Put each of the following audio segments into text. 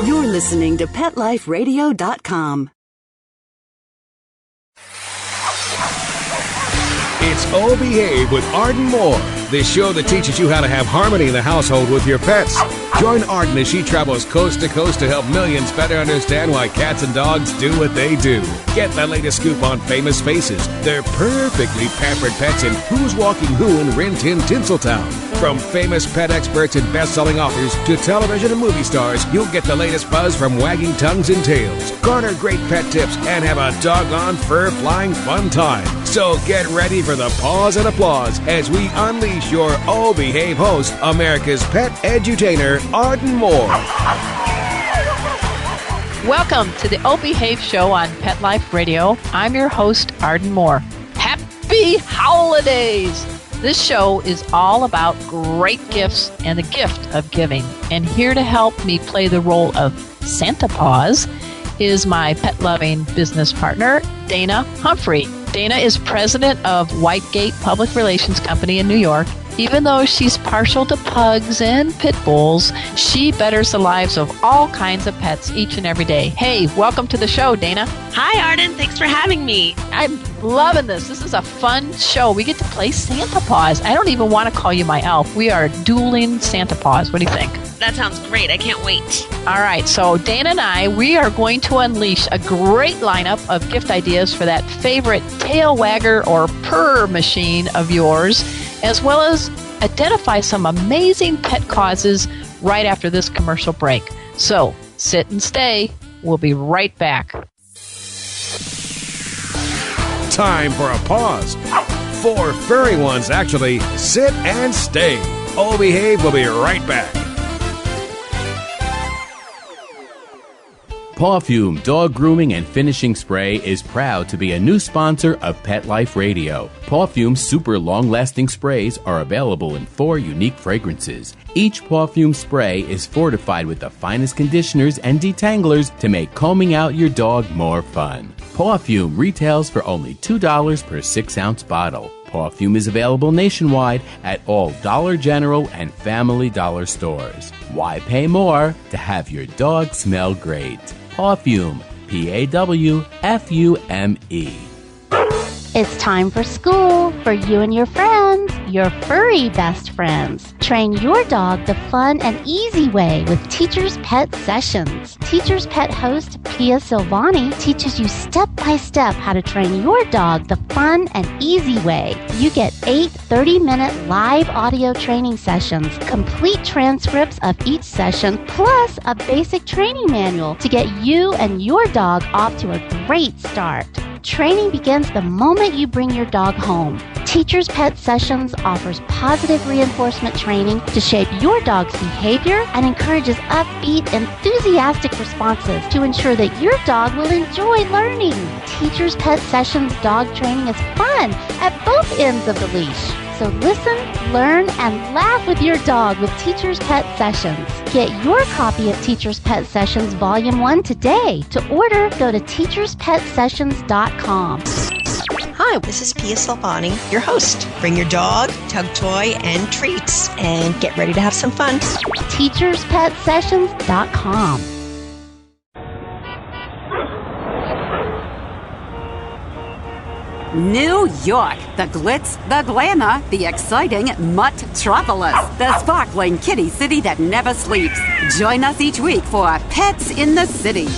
You're listening to PetLifeRadio.com. It's Oh Behave with Arden Moore, the show that teaches you how to have harmony in the household with your pets. Join Arden as she travels coast to coast to help millions better understand why cats and dogs do what they do. Get the latest scoop on famous faces, their perfectly pampered pets, and who's walking who in Rin Tin Tinseltown. From famous pet experts and best-selling authors to television and movie stars, you'll get the latest buzz from wagging tongues and tails. Garner great pet tips and have a doggone fur-flying fun time. So get ready for the pause and applause as we unleash your Oh Behave host, America's pet edutainer, Arden Moore. Welcome to the Oh Behave show on Pet Life Radio. I'm your host, Arden Moore. Happy holidays! This show is all about great gifts and the gift of giving. And here to help me play the role of Santa Paws is my pet-loving business partner, Dana Humphrey. Dana is president of Whitegate Public Relations Company in New York. Even though she's partial to pugs and pit bulls, she betters the lives of all kinds of pets each and every day. Hey, welcome to the show, Dana. Hi, Arden. Thanks for having me. I'm loving this. This is a fun show. We get to play Santa Paws. I don't even want to call you my elf. We are dueling Santa Paws. What do you think? That sounds great. I can't wait. All right. So Dana and I, we are going to unleash a great lineup of gift ideas for that favorite tail wagger or purr machine of yours, as well as identify some amazing pet causes right after this commercial break. So sit and stay. We'll be right back. Time for a pause. 4 furry ones, actually. Sit and stay. Oh Behave will be right back. Pawfume Dog Grooming and Finishing Spray is proud to be a new sponsor of Pet Life Radio. Pawfume's super long-lasting sprays are available in 4 unique fragrances. Each Pawfume spray is fortified with the finest conditioners and detanglers to make combing out your dog more fun. Pawfume retails for only $2 per 6-ounce bottle. Pawfume is available nationwide at all Dollar General and Family Dollar stores. Why pay more to have your dog smell great? Pawfume, Pawfume. It's time for school for you and your friends, your furry best friends. Train your dog the fun and easy way with Teacher's Pet Sessions. Teacher's Pet host Pia Silvani teaches you step-by-step how to train your dog the fun and easy way. You get 8 30-minute live audio training sessions, complete transcripts of each session, plus a basic training manual to get you and your dog off to a great start. Training begins the moment you bring your dog home. Teacher's Pet Sessions offers positive reinforcement training to shape your dog's behavior and encourages upbeat, enthusiastic responses to ensure that your dog will enjoy learning. Teacher's Pet Sessions dog training is fun at both ends of the leash. So listen, learn, and laugh with your dog with Teacher's Pet Sessions. Get your copy of Teacher's Pet Sessions Volume 1 today. To order, go to teacherspetsessions.com. Hi, this is Pia Silvani, your host. Bring your dog, tug toy, and treats, and get ready to have some fun. teacherspetsessions.com. New York, the glitz, the glamour, the exciting Mutt-tropolis, the sparkling kitty city that never sleeps. Join us each week for Pets in the City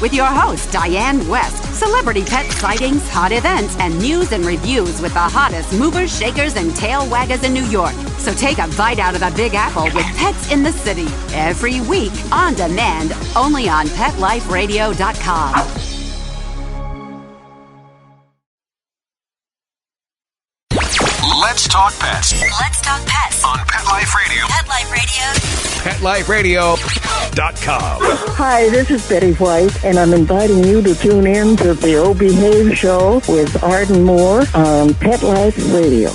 with your host, Diane West. Celebrity pet sightings, hot events, and news and reviews with the hottest movers, shakers, and tail waggers in New York. So take a bite out of the Big Apple with Pets in the City every week on demand, only on PetLifeRadio.com. Let's talk pets. Let's talk pets On Pet Life Radio. Pet Life Radio. PetLifeRadio.com. Hi, this is Betty White, and I'm inviting you to tune in to the O Behave Show with Arden Moore on Pet Life Radio.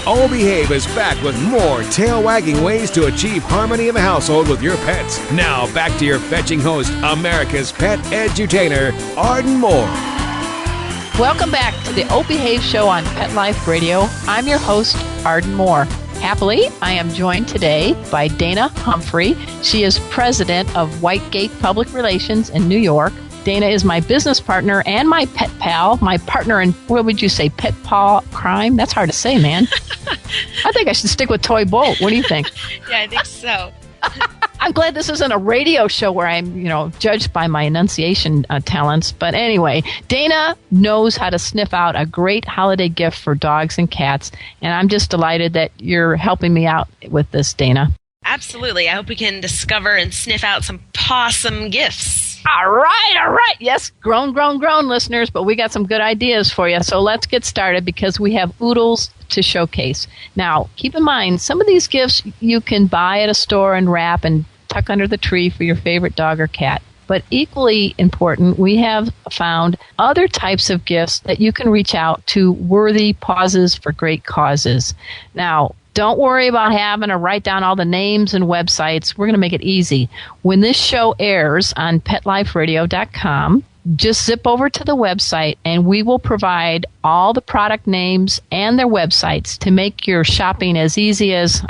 Oh Behave is back with more tail-wagging ways to achieve harmony in the household with your pets. Now, back to your fetching host, America's pet edutainer, Arden Moore. Welcome back to the Oh Behave show on Pet Life Radio. I'm your host, Arden Moore. Happily, I am joined today by Dana Humphrey. She is president of Whitegate Public Relations in New York. Dana is my business partner and my pet pal, my partner in, what would you say, pet paw crime? That's hard to say, man. I think I should stick with Toy Bolt. What do you think? Yeah, I think so. I'm glad this isn't a radio show where I'm, judged by my enunciation talents. But anyway, Dana knows how to sniff out a great holiday gift for dogs and cats. And I'm just delighted that you're helping me out with this, Dana. Absolutely. I hope we can discover and sniff out some pawsome gifts. All right. Yes, grown, listeners, but we got some good ideas for you. So let's get started because we have oodles to showcase. Now, keep in mind, some of these gifts you can buy at a store and wrap and tuck under the tree for your favorite dog or cat. But equally important, we have found other types of gifts that you can reach out to worthy pauses for great causes. Now, don't worry about having to write down all the names and websites. We're going to make it easy. When this show airs on PetLifeRadio.com, just zip over to the website and we will provide all the product names and their websites to make your shopping as easy as,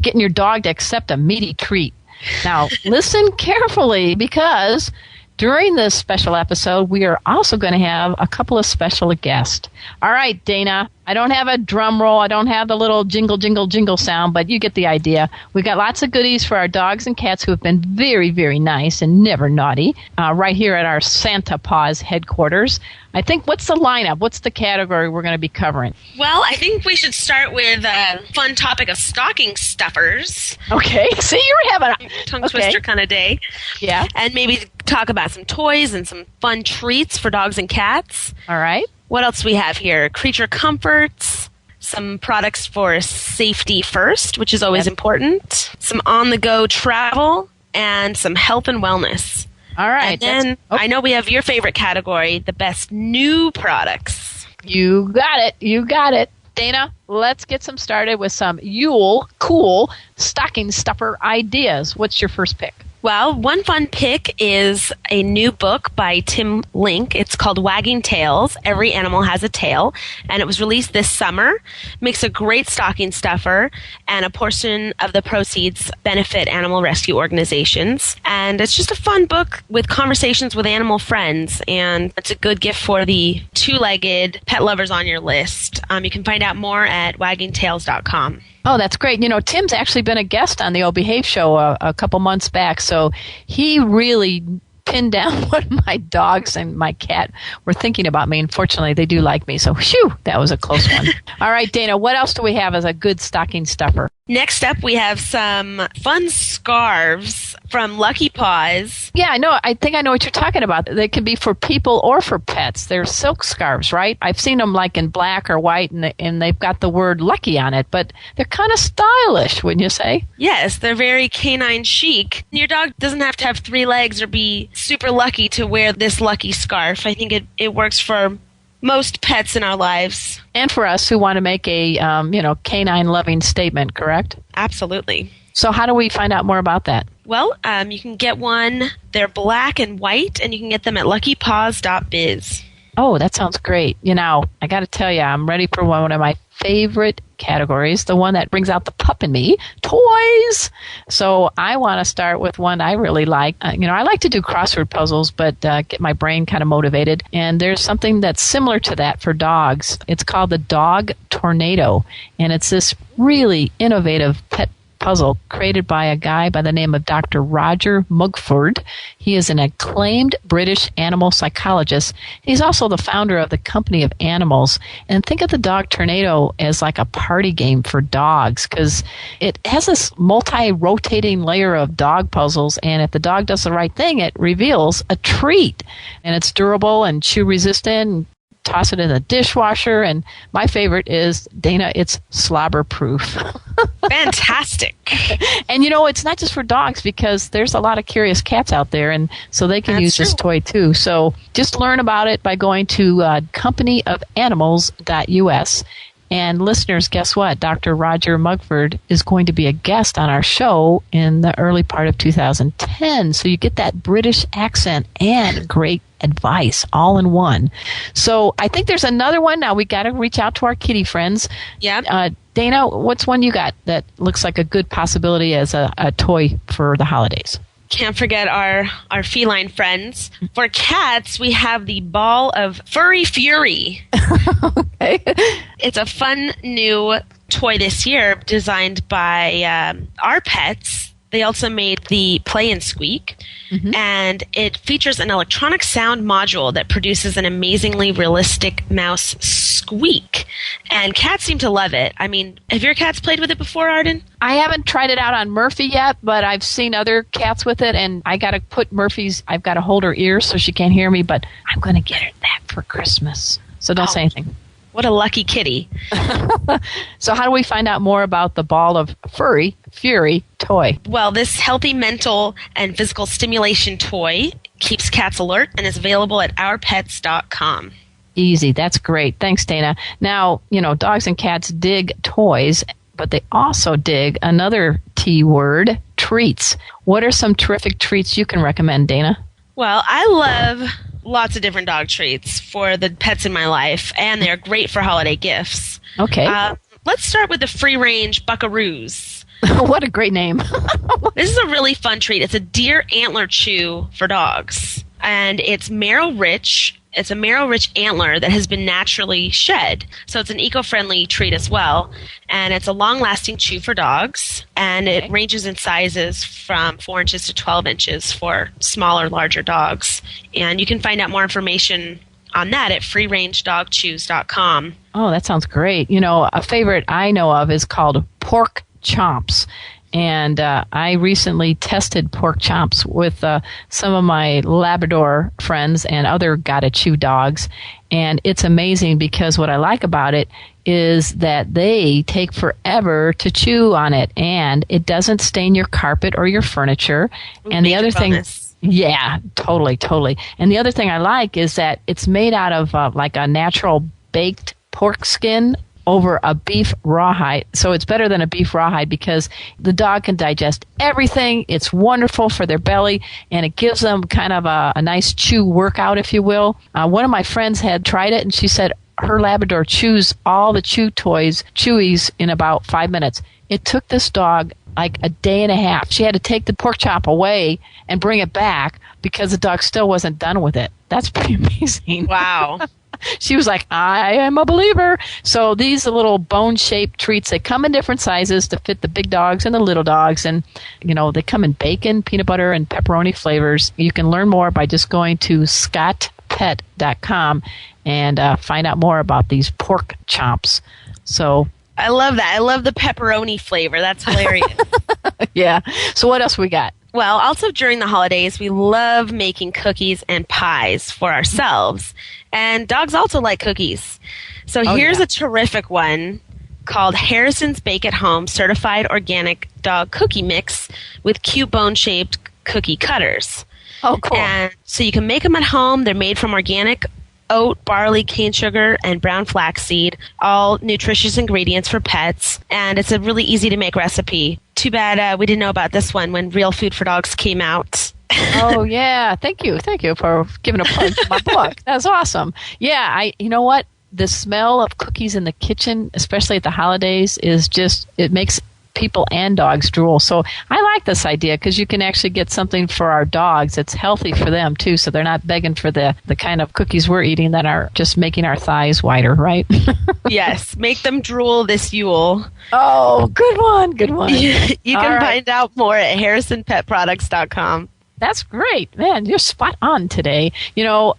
getting your dog to accept a meaty treat. Now, listen carefully because during this special episode, we are also going to have a couple of special guests. All right, Dana, I don't have a drum roll. I don't have the little jingle, jingle, jingle sound, but you get the idea. We've got lots of goodies for our dogs and cats who have been very, very nice and never naughty right here at our Santa Paws headquarters. I think, what's the lineup? What's the category we're going to be covering? Well, I think we should start with a fun topic of stocking stuffers. Okay. See, you're having a tongue twister kind of day. Yeah. And maybe talk about some toys and some fun treats for dogs and cats. All right. What else do we have here? Creature comforts, some products for safety first, which is always important, some on-the-go travel, and some health and wellness. All right. And then I know we have your favorite category, the best new products. You got it. Dana, let's get some started with some Yule cool stocking stuffer ideas. What's your first pick? Well, one fun pick is a new book by Tim Link. It's called Wagging Tails. Every Animal Has a Tail. And it was released this summer. Makes a great stocking stuffer. And a portion of the proceeds benefit animal rescue organizations. And it's just a fun book with conversations with animal friends. And it's a good gift for the two-legged pet lovers on your list. You can find out more at waggingtails.com. Oh, that's great. Tim's actually been a guest on the O Behave show a couple months back, so he really pinned down what my dogs and my cat were thinking about me. Unfortunately, they do like me, so whew, that was a close one. All right, Dana, what else do we have as a good stocking stuffer? Next up, we have some fun scarves from Lucky Paws. Yeah, I know. I think I know what you're talking about. They can be for people or for pets. They're silk scarves, right? I've seen them like in black or white, and they've got the word Lucky on it, but they're kind of stylish, wouldn't you say? Yes, they're very canine chic. Your dog doesn't have to have 3 legs or be super lucky to wear this lucky scarf. I think it works for most pets in our lives. And for us who want to make a, canine-loving statement, correct? Absolutely. So how do we find out more about that? Well, you can get one. They're black and white, and you can get them at luckypaws.biz. Oh, that sounds great. I got to tell you, I'm ready for one of my favorite categories, the one that brings out the pup in me, toys. So I want to start with one I really like. I like to do crossword puzzles, but get my brain kind of motivated. And there's something that's similar to that for dogs. It's called the Dog Tornado, and it's this really innovative pet puzzle created by a guy by the name of Dr. Roger Mugford. He is an acclaimed British animal psychologist. He's also the founder of the Company of Animals. And think of the Dog Tornado as like a party game for dogs because it has this multi-rotating layer of dog puzzles, and if the dog does the right thing, it reveals a treat. And it's durable and chew-resistant. Toss it in the dishwasher, and my favorite is, Dana, it's slobber proof. Fantastic. And it's not just for dogs because there's a lot of curious cats out there, and so they can use this toy too. So just learn about it by going to companyofanimals.us. And listeners, guess what? Dr. Roger Mugford is going to be a guest on our show in the early part of 2010. So you get that British accent and great advice all in one. So I think there's another one. Now we got to reach out to our kitty friends. Yeah. Dana, what's one you got that looks like a good possibility as a toy for the holidays? Can't forget our feline friends. For cats, we have the ball of Furry Fury. Okay. It's a fun new toy this year designed by our pets. They also made the Play and Squeak, and it features an electronic sound module that produces an amazingly realistic mouse squeak. And cats seem to love it. I mean, have your cats played with it before, Arden? I haven't tried it out on Murphy yet, but I've seen other cats with it, and I got to put I've got to hold her ear so she can't hear me, but I'm going to get her that for Christmas. So don't say anything. What a lucky kitty. So how do we find out more about the Ball of Furry Fury toy? Well, this healthy mental and physical stimulation toy keeps cats alert and is available at ourpets.com. Easy. That's great. Thanks, Dana. Now, dogs and cats dig toys, but they also dig another T word, treats. What are some terrific treats you can recommend, Dana? Well, I love lots of different dog treats for the pets in my life, and they're great for holiday gifts. Okay. Let's start with the free-range Buckaroos. What a great name. This is a really fun treat. It's a deer antler chew for dogs, and it's marrow-rich. It's a marrow-rich antler that has been naturally shed, so it's an eco-friendly treat as well. And it's a long-lasting chew for dogs, and it ranges in sizes from 4 inches to 12 inches for smaller, larger dogs. And you can find out more information on that at freerangedogchews.com. Oh, that sounds great. A favorite I know of is called pork chomps. And I recently tested pork chomps with some of my Labrador friends and other gotta chew dogs. And it's amazing because what I like about it is that they take forever to chew on it. And it doesn't stain your carpet or your furniture. And the other thing... Yeah, totally. And the other thing I like is that it's made out of like a natural baked pork skin over a beef rawhide. So it's better than a beef rawhide because the dog can digest everything. It's wonderful for their belly, and it gives them kind of a nice chew workout, if you will. One of my friends had tried it, and she said her Labrador chews all the chewies in about 5 minutes. It took this dog like a day and a half. She had to take the pork chop away and bring it back because the dog still wasn't done with it. That's pretty amazing. Wow. She was like, I am a believer. So these are little bone-shaped treats. They come in different sizes to fit the big dogs and the little dogs. And, they come in bacon, peanut butter, and pepperoni flavors. You can learn more by just going to scottpet.com and find out more about these pork chomps. So I love that. I love the pepperoni flavor. That's hilarious. Yeah. So what else we got? Well, also during the holidays, we love making cookies and pies for ourselves. And dogs also like cookies. So here's a terrific one called Harrison's Bake at Home Certified Organic Dog Cookie Mix with cute bone-shaped cookie cutters. Oh, cool. And so you can make them at home. They're made from organic oat, barley, cane sugar, and brown flaxseed, all nutritious ingredients for pets. And it's a really easy to make recipe. Too bad we didn't know about this one when Real Food for Dogs came out. Oh, yeah. Thank you for giving a plug to my book. That's awesome. Yeah, you know what? The smell of cookies in the kitchen, especially at the holidays, it makes people and dogs drool. So I like this idea because you can actually get something for our dogs that's healthy for them too, so they're not begging for the kind of cookies we're eating that are just making our thighs wider, right? Yes, make them drool this Yule. Oh, good one. You can find out more at harrisonpetproducts.com. That's great. Man, you're spot on today.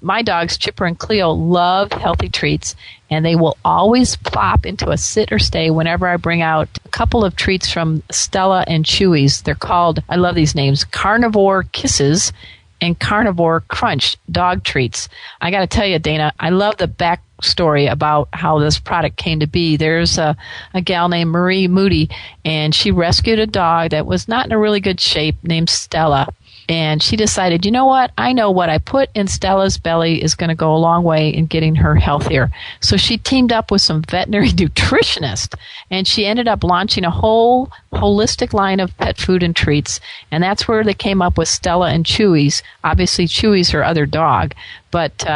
My dogs, Chipper and Cleo, love healthy treats, and they will always plop into a sit or stay whenever I bring out a couple of treats from Stella and Chewy's. They're called, I love these names, Carnivore Kisses and Carnivore Crunch dog treats. I got to tell you, Dana, I love the backstory about how this product came to be. There's a gal named Marie Moody, and she rescued a dog that was not in a really good shape named Stella. And she decided, you know what? I know what I put in Stella's belly is going to go a long way in getting her healthier. So she teamed up with some veterinary nutritionists, and she ended up launching a whole holistic line of pet food and treats. And that's where they came up with Stella and Chewy's. Obviously, Chewy's her other dog. But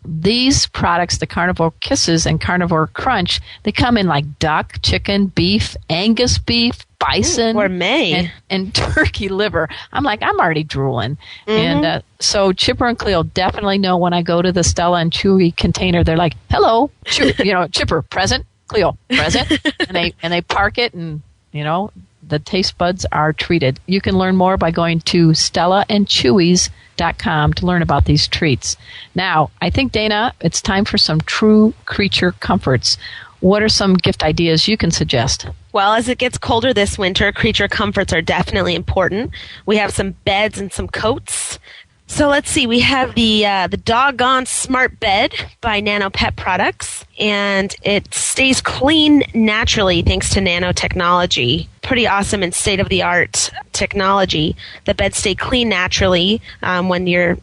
these products, the Carnivore Kisses and Carnivore Crunch, they come in like duck, chicken, beef, Angus beef, bison, gourmet, and turkey liver. I'm like, I'm already drooling. And so Chipper and Cleo definitely know when I go to the Stella and Chewy container, they're like, hello, Chipper, present, Cleo, present. and they park it, and, the taste buds are treated. You can learn more by going to StellaandChewy's.com to learn about these treats. Now, I think, Dana, it's time for some true creature comforts. What are some gift ideas you can suggest? Well, as it gets colder this winter, creature comforts are definitely important. We have some beds and some coats. So let's see. We have the Doggone Smart Bed by Nano Pet Products, and it stays clean naturally thanks to nanotechnology. Pretty awesome and state-of-the-art technology. The beds stay clean naturally when your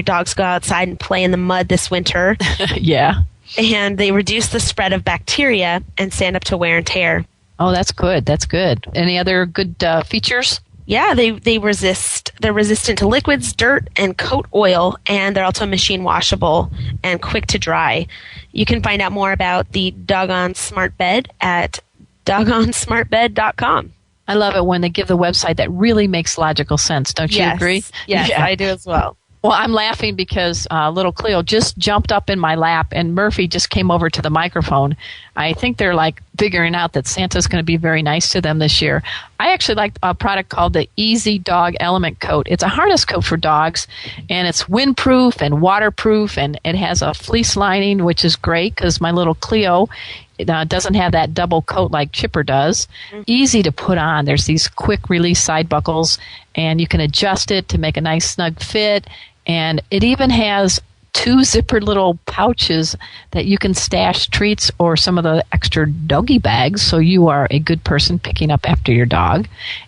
dogs go outside and play in the mud this winter. Yeah. And they reduce the spread of bacteria and stand up to wear and tear. Oh, that's good. That's good. Any other good features? Yeah, they're resistant to liquids, dirt, and coat oil, and they're also machine washable and quick to dry. You can find out more about the Doggone Smart Bed at doggonesmartbed.com. I love it when they give the website that really makes logical sense. Don't you agree? Yes, yeah. I do as well. Well, I'm laughing because little Cleo just jumped up in my lap, and Murphy just came over to the microphone. I think they're like figuring out that Santa's going to be very nice to them this year. I actually like a product called the Easy Dog Element Coat. It's a harness coat for dogs, and it's windproof and waterproof, and it has a fleece lining, which is great because my little Cleo doesn't have that double coat like Chipper does. Easy to put on. There's these quick release side buckles, and you can adjust it to make a nice snug fit. And it even has 2 zippered little pouches that you can stash treats or some of the extra doggy bags, so you are a good person picking up after your dog.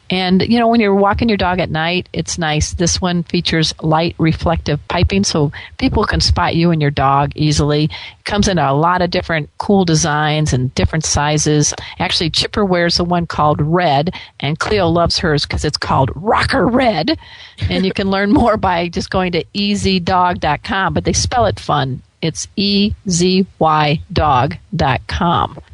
And, when you're walking your dog at night, it's nice. This one features light reflective piping, so people can spot you and your dog easily. It comes in a lot of different cool designs and different sizes. Actually, Chipper wears the one called Red, and Cleo loves hers because it's called Rocker Red. And you can learn more by just going to easydog.com, but they spell it fun. It's EZYdog.com.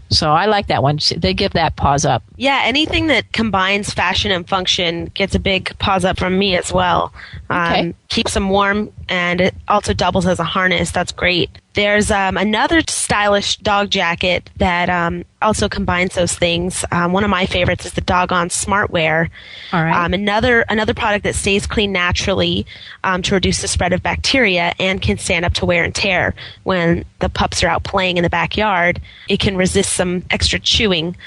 So I like that one. They give that paws up. Yeah, anything that combines fashion and function gets a big paws up from me as well. Okay. Keeps them warm, and it also doubles as a harness. That's great. There's another stylish dog jacket that also combines those things. One of my favorites is the Doggone Smartwear. All right. Another product that stays clean naturally to reduce the spread of bacteria and can stand up to wear and tear. When the pups are out playing in the backyard, it can resist some extra chewing.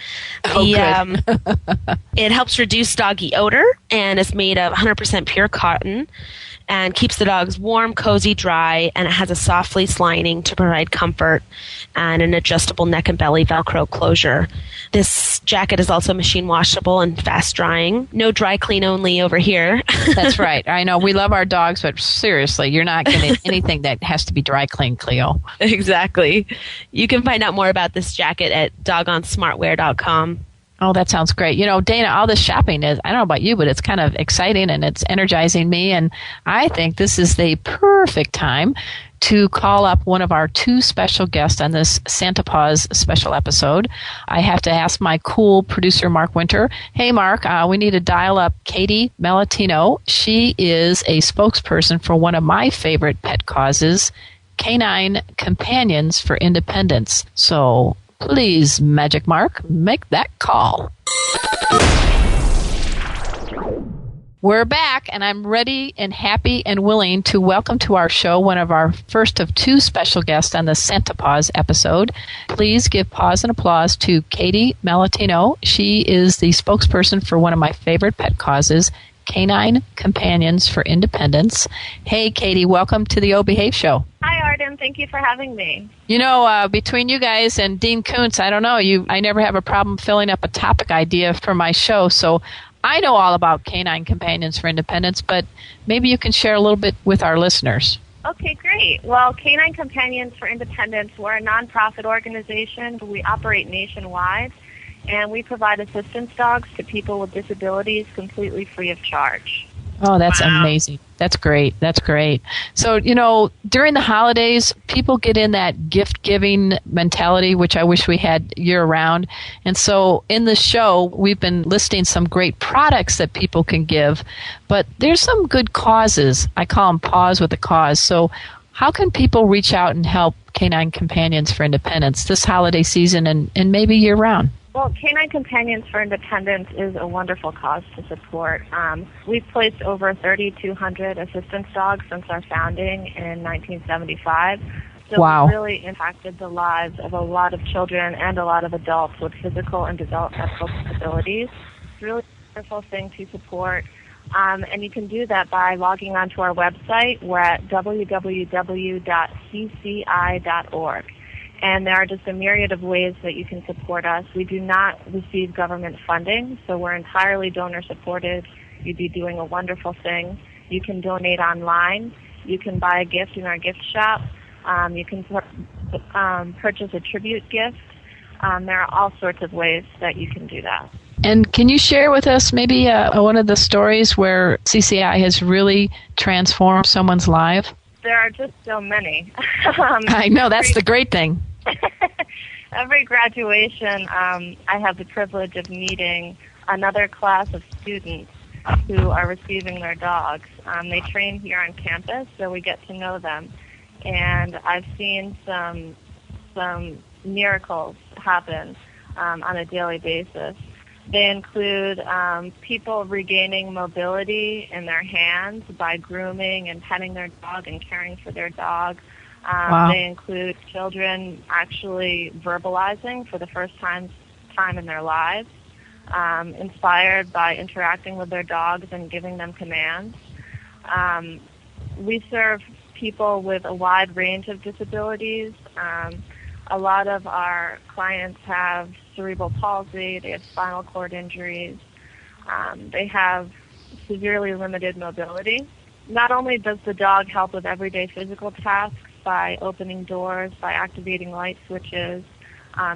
Good. It helps reduce doggy odor and is made of 100% pure cotton and keeps the dogs warm, cozy, dry, and it has a soft fleece lining to provide comfort and an adjustable neck and belly Velcro closure. This jacket is also machine washable and fast drying. No dry clean only over here. That's right. I know we love our dogs, but seriously, you're not getting anything that has to be dry clean, Cleo. Exactly. You can find out more about this jacket at doggonesmartwear.com. Oh, that sounds great. Dana, all this shopping is, I don't know about you, but it's kind of exciting and it's energizing me. And I think this is the perfect time to call up one of our 2 special guests on this Santa Paws special episode. I have to ask my cool producer, Mark Winter. Hey, Mark, we need to dial up Katie Malatino. She is a spokesperson for one of my favorite pet causes, Canine Companions for Independence. So please, Magic Mark, make that call. We're back, and I'm ready and happy and willing to welcome to our show one of our first of 2 special guests on the Santa Paws episode. Please give pause and applause to Katie Malatino. She is the spokesperson for one of my favorite pet causes, Canine Companions for Independence. Hey, Katie, welcome to the O Behave Show. Hi, Arden. Thank you for having me. Between you guys and Dean Koontz, I don't know, I never have a problem filling up a topic idea for my show, so I know all about Canine Companions for Independence, but maybe you can share a little bit with our listeners. Okay, great. Well, Canine Companions for Independence, we're a nonprofit organization. We operate nationwide, and we provide assistance dogs to people with disabilities completely free of charge. Oh, that's amazing. That's great. That's great. So, you know, during the holidays, people get in that gift-giving mentality, which I wish we had year-round. And so in the show, we've been listing some great products that people can give, but there's some good causes. I call them Paws with a Cause. So how can people reach out and help Canine Companions for Independence this holiday season and maybe year-round? Well, Canine Companions for Independence is a wonderful cause to support. We've placed over 3,200 assistance dogs since our founding in 1975. So wow. We've really impacted the lives of a lot of children and a lot of adults with physical and developmental disabilities. It's really a wonderful thing to support. And you can do that by logging onto our website. We're at www.cci.org. And there are just a myriad of ways that you can support us. We do not receive government funding, so we're entirely donor-supported. You'd be doing a wonderful thing. You can donate online. You can buy a gift in our gift shop. You can purchase a tribute gift. There are all sorts of ways that you can do that. And can you share with us maybe one of the stories where CCI has really transformed someone's life? There are just so many. I know, that's the great thing. Every graduation, I have the privilege of meeting another class of students who are receiving their dogs. They train here on campus, so we get to know them. And I've seen some miracles happen on a daily basis. They include people regaining mobility in their hands by grooming and petting their dog and caring for their dog. Wow. They include children actually verbalizing for the first time in their lives, inspired by interacting with their dogs and giving them commands. We serve people with a wide range of disabilities. A lot of our clients have cerebral palsy, they have spinal cord injuries, they have severely limited mobility. Not only does the dog help with everyday physical tasks by opening doors, by activating light switches,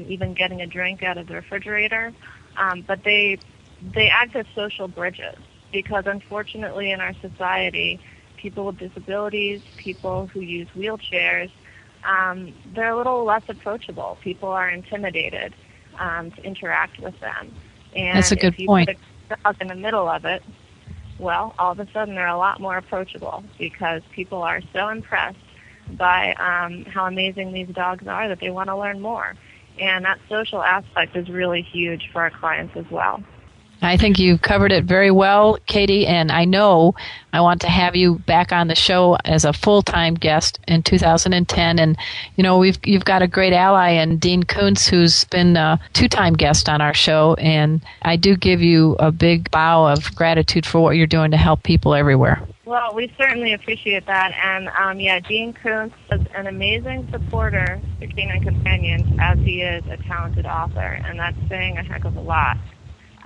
even getting a drink out of the refrigerator, but they act as social bridges because unfortunately in our society, people with disabilities, people who use wheelchairs, they're a little less approachable. People are intimidated to interact with them. And that's a good point. If you put a dog in the middle of it, well, all of a sudden they're a lot more approachable because people are so impressed by how amazing these dogs are that they want to learn more. And that social aspect is really huge for our clients as well. I think you covered it very well, Katie, and I know I want to have you back on the show as a full-time guest in 2010. And, you know, you've got a great ally in Dean Kuntz, who's been a two-time guest on our show, and I do give you a big bow of gratitude for what you're doing to help people everywhere. Well, we certainly appreciate that. And, Dean Kuntz is an amazing supporter to Canine Companions as he is a talented author, and that's saying a heck of a lot.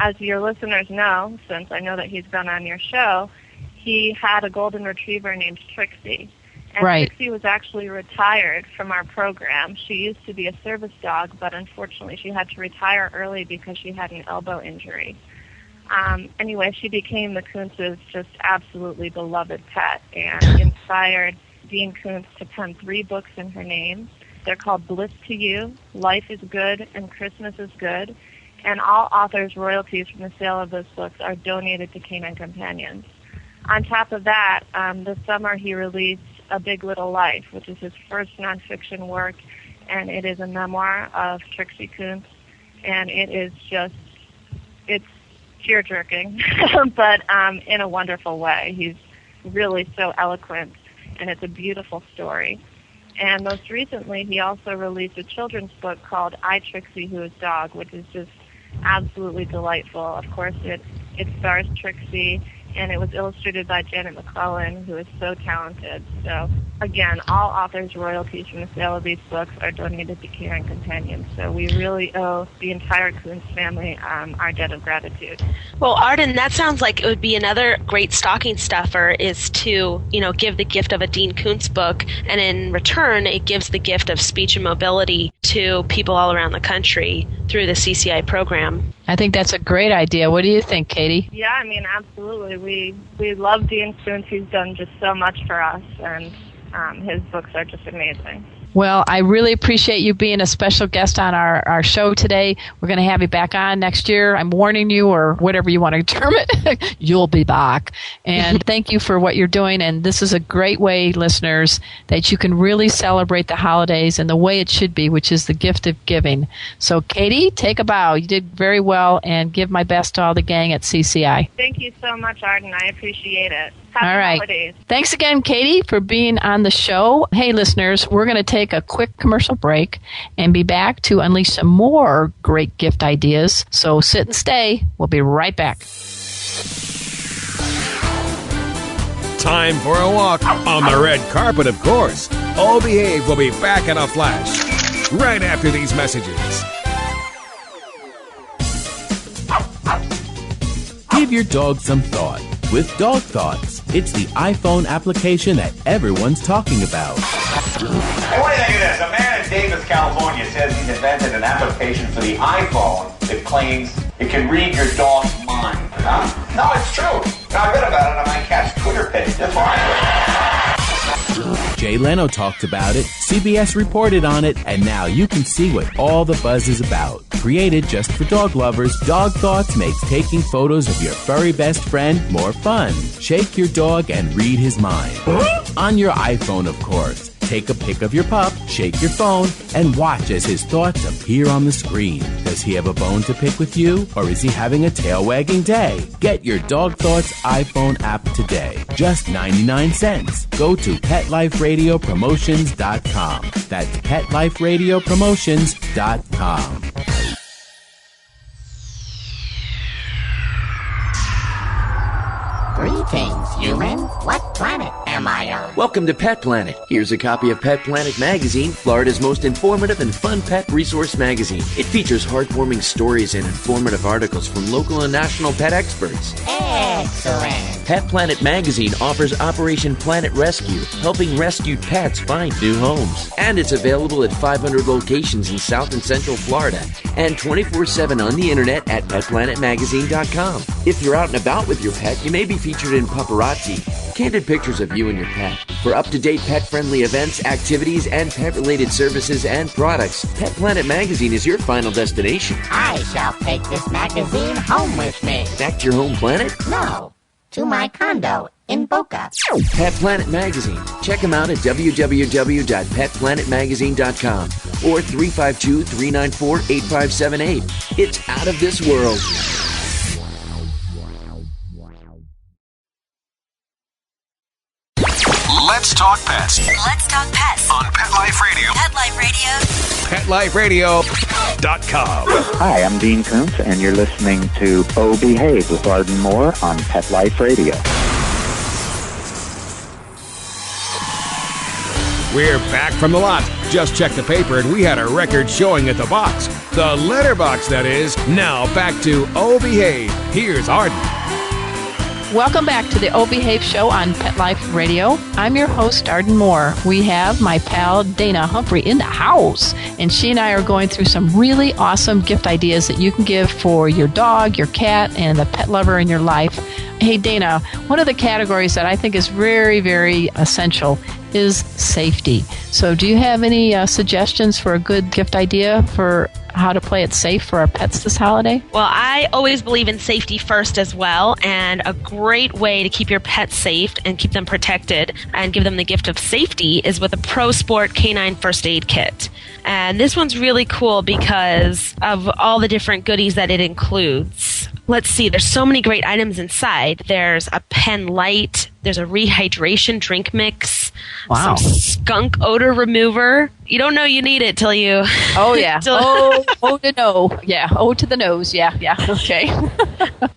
As your listeners know, since I know that he's been on your show, he had a golden retriever named Trixie. And right. Trixie was actually retired from our program. She used to be a service dog, but unfortunately she had to retire early because she had an elbow injury. Anyway, she became the Kuntz's just absolutely beloved pet and inspired Dean Kuntz to pen 3 books in her name. They're called Bliss to You, Life is Good, and Christmas is Good. And all authors' royalties from the sale of those books are donated to Canine Companions. On top of that, this summer he released A Big Little Life, which is his first nonfiction work, and it is a memoir of Trixie Kuntz, and it is it's tear-jerking, but in a wonderful way. He's really so eloquent, and it's a beautiful story. And most recently, he also released a children's book called I, Trixie, Who is Dog, which is just absolutely delightful. Of course, it stars Trixie, and it was illustrated by Janet McClellan, who is so talented. So again, all authors' royalties from the sale of these books are donated to Canine Companions. So we really owe the entire Kuntz family our debt of gratitude. Well, Arden, that sounds like it would be another great stocking stuffer is to, give the gift of a Dean Kuntz book, and in return, it gives the gift of speech and mobility to people all around the country through the CCI program. I think that's a great idea. What do you think, Katie? Yeah, I mean, absolutely. We love Dean Kuntz. He's done just so much for us, and his books are just amazing. Well, I really appreciate you being a special guest on our show today. We're going to have you back on next year. I'm warning you, or whatever you want to term it. You'll be back. And thank you for what you're doing. And this is a great way, listeners, that you can really celebrate the holidays in the way it should be, which is the gift of giving. So, Katie, take a bow. You did very well, and give my best to all the gang at CCI. Thank you so much, Arden. I appreciate it. Happy all right. holidays. Thanks again, Katie, for being on the show. Hey, listeners, we're going to take a quick commercial break and be back to unleash some more great gift ideas. So sit and stay. We'll be right back. Time for a walk on the red carpet, of course. Oh Behave will be back in a flash right after these messages. Give your dog some thought with Dog Thoughts. It's the iPhone application that everyone's talking about. Hey, what do you think of this? A man in Davis, California says he's invented an application for the iPhone that claims it can read your dog's mind. Huh? No, it's true. I read about it on my cat's Twitter page. That's why. Jay Leno talked about it, CBS reported on it, and now you can see what all the buzz is about. Created just for dog lovers, Dog Thoughts makes taking photos of your furry best friend more fun. Shake your dog and read his mind. On your iPhone, of course. Take a pic of your pup, shake your phone, and watch as his thoughts appear on the screen. Does he have a bone to pick with you, or is he having a tail-wagging day? Get your Dog Thoughts iPhone app today. Just 99 cents. Go to PetLifeRadioPromotions.com. That's PetLifeRadioPromotions.com. Greetings, humans. What planet am I on? Welcome to Pet Planet. Here's a copy of Pet Planet Magazine, Florida's most informative and fun pet resource magazine. It features heartwarming stories and informative articles from local and national pet experts. Excellent. Pet Planet Magazine offers Operation Planet Rescue, helping rescued pets find new homes. And it's available at 500 locations in South and Central Florida and 24/7 on the internet at PetPlanetMagazine.com. If you're out and about with your pet, you may be featured in Paparazzi, candid pictures of you and your pet. For up-to-date pet-friendly events, activities, and pet-related services and products, Pet Planet Magazine is your final destination. I shall take this magazine home with me. Back to your home planet? No, to my condo in Boca. Pet Planet Magazine. Check them out at www.petplanetmagazine.com or 352-394-8578. It's out of this world. Let's talk pets Let's talk pets on Pet Life Radio. Pet Life Radio. PetLifeRadio.com. Hi, I'm Dean Kuntz, and you're listening to Oh Behave with Arden Moore on Pet Life Radio. We're back from the lot. Just checked the paper and we had a record showing at the box. The letterbox, that is. Now back to Oh Behave. Here's Arden. Welcome back to the O Behave Show on Pet Life Radio. I'm your host, Arden Moore. We have my pal Dana Humphrey in the house, and she and I are going through some really awesome gift ideas that you can give for your dog, your cat, and the pet lover in your life. Hey, Dana, one of the categories that I think is very, very essential is safety. So do you have any suggestions for a good gift idea for how to play it safe for our pets this holiday? Well, I always believe in safety first as well, and a great way to keep your pets safe and keep them protected and give them the gift of safety is with a Pro Sport Canine First Aid Kit. And this one's really cool because of all the different goodies that it includes. Let's see, there's so many great items inside. There's a pen light, there's a rehydration drink mix, wow, some skunk odor remover. You don't know you need it till you... Oh, yeah. Oh to no. Yeah, oh to the nose. Yeah, okay.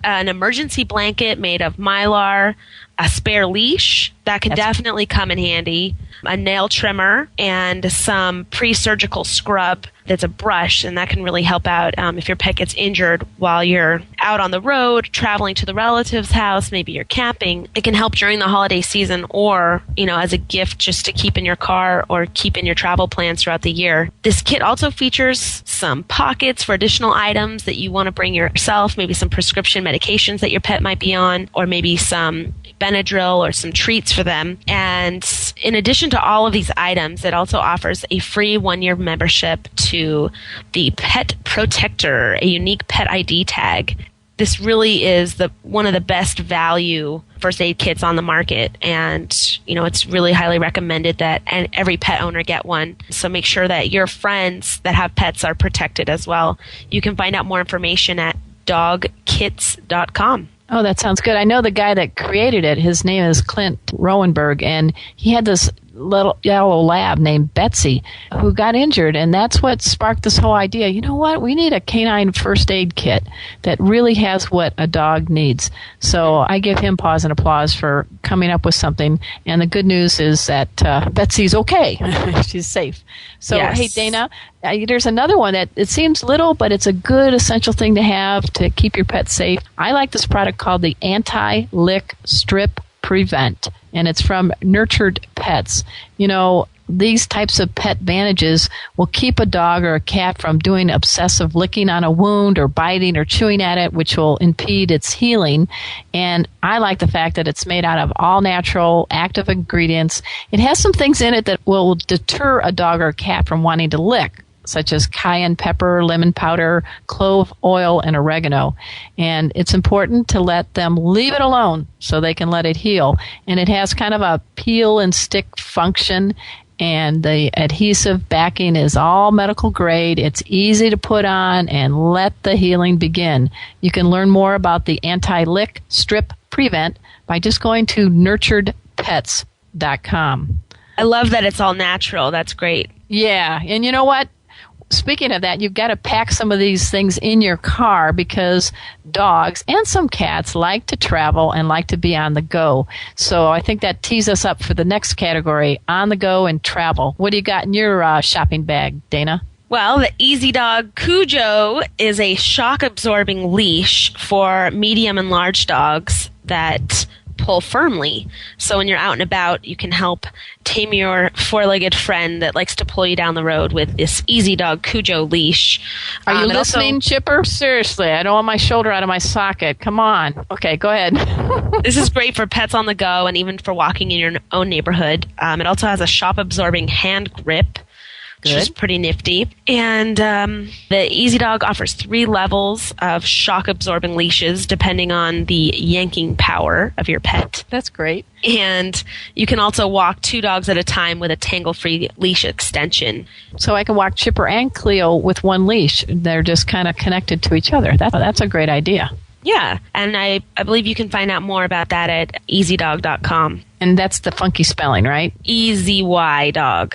An emergency blanket made of Mylar, a spare leash that can definitely come in handy, a nail trimmer and some pre-surgical scrub that's a brush, and that can really help out if your pet gets injured while you're out on the road, traveling to the relative's house, maybe you're camping. It can help during the holiday season or, as a gift just to keep in your car or keep in your travel plans throughout the year. This kit also features some pockets for additional items that you want to bring yourself, maybe some prescription medications that your pet might be on, or maybe some Benadryl or some treats for them. And in addition to all of these items, it also offers a free 1-year membership to the Pet Protector, a unique pet ID tag. This really is one of the best value first aid kits on the market, and it's really highly recommended that every pet owner get one. So make sure that your friends that have pets are protected as well. You can find out more information at dogkits.com. Oh, that sounds good. I know the guy that created it. His name is Clint Rowenberg, and he had this little yellow lab named Betsy who got injured, and that's what sparked this whole idea. You know what? We need a canine first aid kit that really has what a dog needs. So I give him pause and applause for coming up with something, and the good news is that Betsy's okay. She's safe. So, yes. Hey, Dana, there's another one that it seems little, but it's a good essential thing to have to keep your pet safe. I like this product called the Anti-Lick Strip Prevent, and it's from Nurtured Pets. These types of pet bandages will keep a dog or a cat from doing obsessive licking on a wound or biting or chewing at it, which will impede its healing. And I like the fact that it's made out of all natural, active ingredients. It has some things in it that will deter a dog or a cat from wanting to lick, such as cayenne pepper, lemon powder, clove oil, and oregano. And it's important to let them leave it alone so they can let it heal. And it has kind of a peel and stick function, and the adhesive backing is all medical grade. It's easy to put on and let the healing begin. You can learn more about the Anti-Lick Strip Prevent by just going to nurturedpets.com. I love that it's all natural. That's great. Yeah, and you know what? Speaking of that, you've got to pack some of these things in your car because dogs and some cats like to travel and like to be on the go. So I think that tees us up for the next category, on the go and travel. What do you got in your shopping bag, Dana? Well, the Easy Dog Cujo is a shock-absorbing leash for medium and large dogs that pull firmly. So when you're out and about, you can help tame your four-legged friend that likes to pull you down the road with this Easy Dog Cujo leash. Are you listening, Chipper? Seriously, I don't want my shoulder out of my socket. Come on. Okay, go ahead. This is great for pets on the go and even for walking in your own neighborhood. It also has a shock-absorbing hand grip, which is pretty nifty. And the Easy Dog offers 3 levels of shock-absorbing leashes depending on the yanking power of your pet. That's great. And you can also walk 2 dogs at a time with a tangle-free leash extension. So I can walk Chipper and Cleo with one leash. They're just kind of connected to each other. That's a great idea. Yeah, and I believe you can find out more about that at easydog.com. And that's the funky spelling, right? EZYdog.com.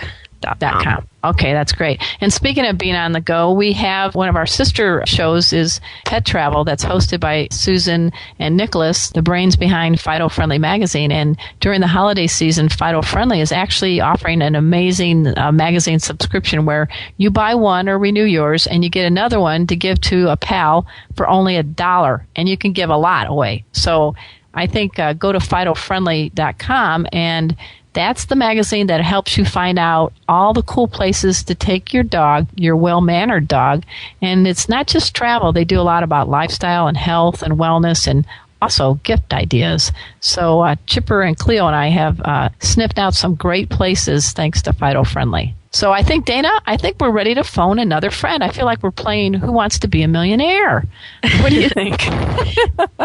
Okay, that's great. And speaking of being on the go, we have one of our sister shows is Pet Travel that's hosted by Susan and Nicholas, the brains behind Fido Friendly magazine. And during the holiday season, Fido Friendly is actually offering an amazing magazine subscription where you buy one or renew yours and you get another one to give to a pal for only $1, and you can give a lot away. So I think go to FidoFriendly.com, and that's the magazine that helps you find out all the cool places to take your dog, your well-mannered dog. And it's not just travel. They do a lot about lifestyle and health and wellness and also gift ideas. So Chipper and Cleo and I have sniffed out some great places thanks to Fido Friendly. So I think, Dana, we're ready to phone another friend. I feel like we're playing Who Wants to Be a Millionaire? What do you think?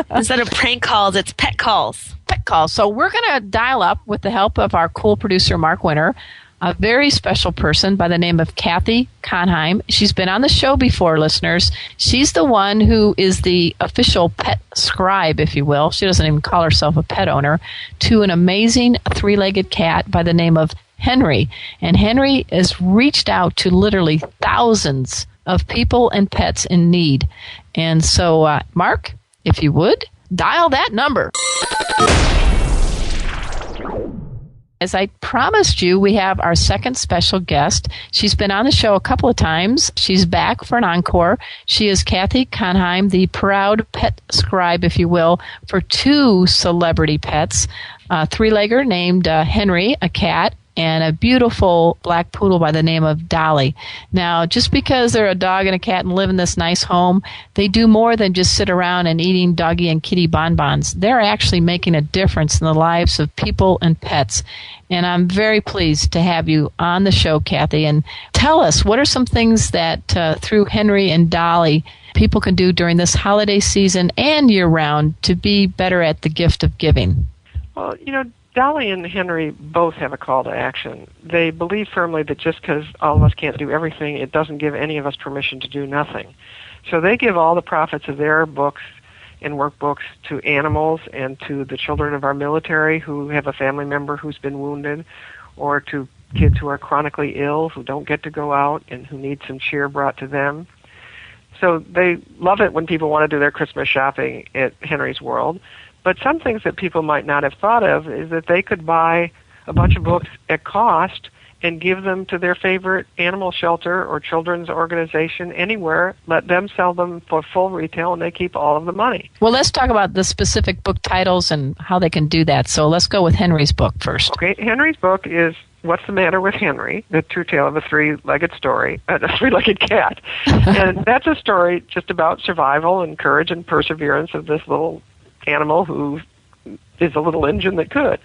Instead of prank calls, it's pet calls. Pet calls. So we're going to dial up with the help of our cool producer, Mark Winter, a very special person by the name of Cathy Conheim. She's been on the show before, listeners. She's the one who is the official pet scribe, if you will. She doesn't even call herself a pet owner, to an amazing 3-legged cat by the name of Henry. And Henry has reached out to literally thousands of people and pets in need. And so, Mark, if you would, dial that number. As I promised you, we have our second special guest. She's been on the show a couple of times. She's back for an encore. She is Cathy Conheim, the proud pet scribe, if you will, for two celebrity pets, a three-legger named Henry, a cat, and a beautiful black poodle by the name of Dolly. Now, just because they're a dog and a cat and live in this nice home, they do more than just sit around and eating doggy and kitty bonbons. They're actually making a difference in the lives of people and pets. And I'm very pleased to have you on the show, Cathy. And tell us, what are some things that through Henry and Dolly people can do during this holiday season and year-round to be better at the gift of giving? Well, Dolly and Henry both have a call to action. They believe firmly that just because all of us can't do everything, it doesn't give any of us permission to do nothing. So they give all the profits of their books and workbooks to animals and to the children of our military who have a family member who's been wounded, or to kids who are chronically ill, who don't get to go out and who need some cheer brought to them. So they love it when people want to do their Christmas shopping at Henry's World. But some things that people might not have thought of is that they could buy a bunch of books at cost and give them to their favorite animal shelter or children's organization anywhere, let them sell them for full retail, and they keep all of the money. Well, let's talk about the specific book titles and how they can do that. So let's go with Henry's book first. Okay, Henry's book is What's the Matter with Henry? The True Tale of a Three-Legged Cat. And that's a story just about survival and courage and perseverance of this little animal who is a little engine that could.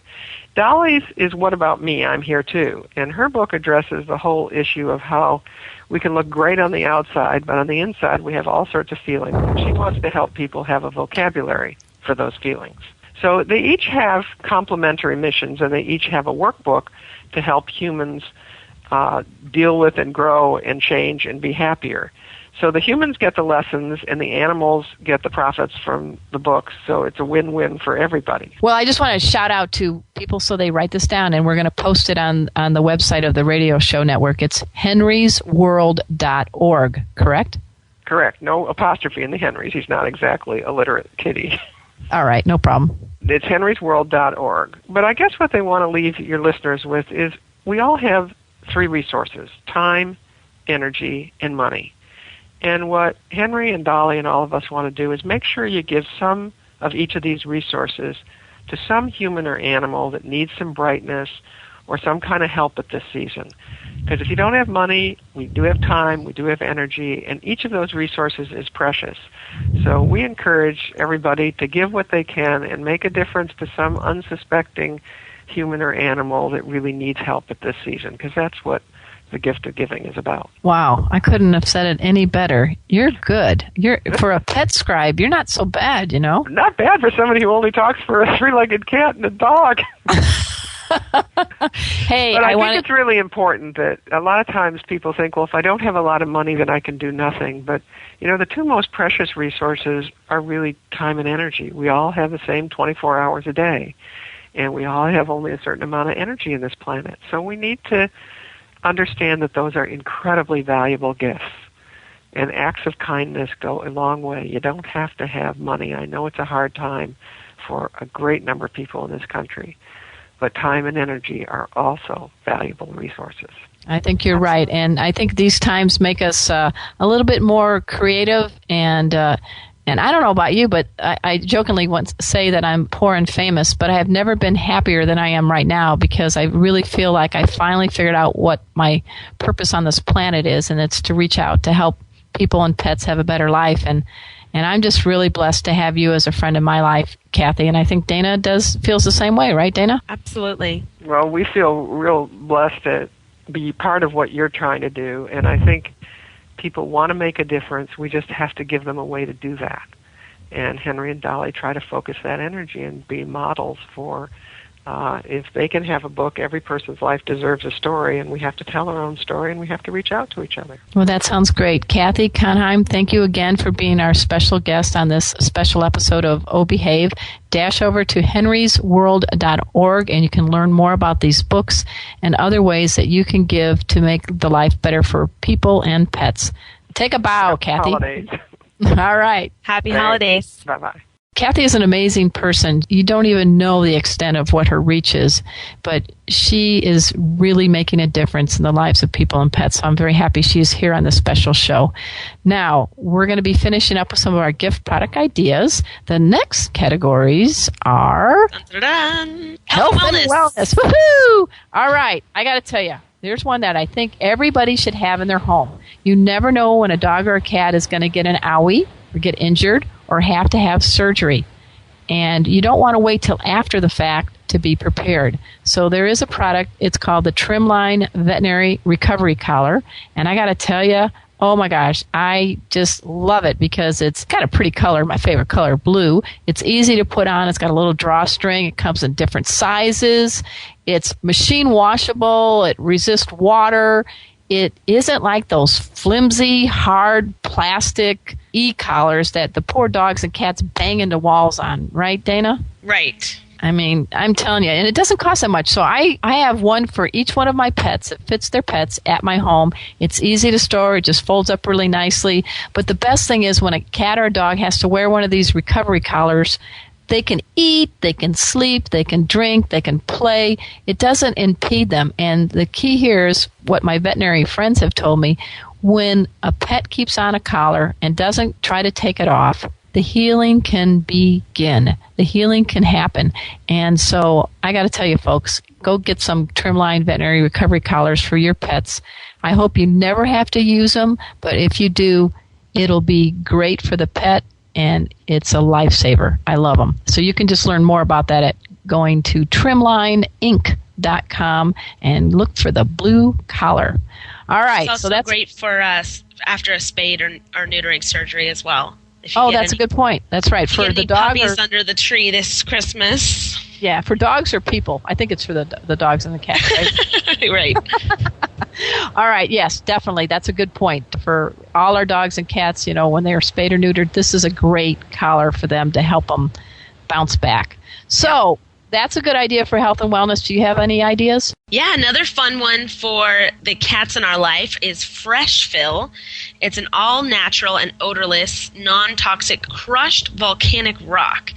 Dolly's is What About Me? I'm Here Too. And her book addresses the whole issue of how we can look great on the outside, but on the inside we have all sorts of feelings. She wants to help people have a vocabulary for those feelings. So they each have complementary missions, and they each have a workbook to help humans deal with and grow and change and be happier. So the humans get the lessons, and the animals get the profits from the books. So it's a win-win for everybody. Well, I just want to shout out to people so they write this down, and we're going to post it on the website of the radio show network. It's henrysworld.org, correct? Correct. No apostrophe in the Henrys. He's not exactly a literate kitty. All right, no problem. It's henrysworld.org. But I guess what they want to leave your listeners with is we all have three resources: time, energy, and money. And what Henry and Dolly and all of us want to do is make sure you give some of each of these resources to some human or animal that needs some brightness or some kind of help at this season. Because if you don't have money, we do have time, we do have energy, and each of those resources is precious. So we encourage everybody to give what they can and make a difference to some unsuspecting human or animal that really needs help at this season, because that's what the gift of giving is about. Wow, I couldn't have said it any better. You're good. For a pet scribe, you're not so bad, Not bad for somebody who only talks for a three-legged cat and a dog. Hey, but I think it's really important that a lot of times people think, well, if I don't have a lot of money, then I can do nothing. But, the two most precious resources are really time and energy. We all have the same 24 hours a day, and we all have only a certain amount of energy in this planet. So we need to understand that those are incredibly valuable gifts. And acts of kindness go a long way. You don't have to have money. I know it's a hard time for a great number of people in this country. But time and energy are also valuable resources. I think you're right. And I think these times make us a little bit more creative. And I don't know about you, but I jokingly once say that I'm poor and famous, but I have never been happier than I am right now, because I really feel like I finally figured out what my purpose on this planet is, and it's to reach out to help people and pets have a better life. And I'm just really blessed to have you as a friend in my life, Cathy, and I think Dana feels the same way, right, Dana? Absolutely. Well, we feel real blessed to be part of what you're trying to do, and I think people want to make a difference. We just have to give them a way to do that. And Henry and Dolly try to focus that energy and be models for if they can have a book, every person's life deserves a story, and we have to tell our own story, and we have to reach out to each other. Well, that sounds great. Cathy Conheim, thank you again for being our special guest on this special episode of Oh Behave. Dash over to henrysworld.org, and you can learn more about these books and other ways that you can give to make the life better for people and pets. Take a bow, Cathy. Holidays. All right. Happy holidays. Bye-bye. Cathy is an amazing person. You don't even know the extent of what her reach is, but she is really making a difference in the lives of people and pets. So I'm very happy she is here on this special show. Now, we're going to be finishing up with some of our gift product ideas. The next categories are health and wellness. Woohoo! All right, I got to tell you, there's one that I think everybody should have in their home. You never know when a dog or a cat is going to get an owie or get injured or have to have surgery. And you don't want to wait till after the fact to be prepared. So there is a product, it's called the Trimline Veterinary Recovery Collar. And I got to tell you, oh my gosh, I just love it because it's got a pretty color, my favorite color, blue. It's easy to put on. It's got a little drawstring. It comes in different sizes. It's machine washable. It resists water. It isn't like those flimsy, hard plastic e-collars that the poor dogs and cats bang into walls on. Right, Dana? Right. I mean, I'm telling you, and it doesn't cost that much. So I have one for each one of my pets that fits their pets at my home. It's easy to store. It just folds up really nicely. But the best thing is when a cat or a dog has to wear one of these recovery collars, they can eat, they can sleep, they can drink, they can play. It doesn't impede them. And the key here is what my veterinary friends have told me. When a pet keeps on a collar and doesn't try to take it off, the healing can begin. The healing can happen. And so I got to tell you, folks, go get some Trimline Veterinary Recovery Collars for your pets. I hope you never have to use them, but if you do, it'll be great for the pet, and it's a lifesaver. I love them. So you can just learn more about that at going to trimlineinc.com and look for the blue collar. All right. It's also that's great for us after a spade or neutering surgery as well. Oh, that's a good point. That's right. For the dog puppies under the tree this Christmas. Yeah, for dogs or people. I think it's for the dogs and the cats, right? Right. All right. Yes, definitely. That's a good point. For all our dogs and cats, when they are spayed or neutered, this is a great collar for them to help them bounce back. So that's a good idea for health and wellness. Do you have any ideas? Yeah, another fun one for the cats in our life is Fresh Fill. It's an all-natural and odorless, non-toxic crushed volcanic rock.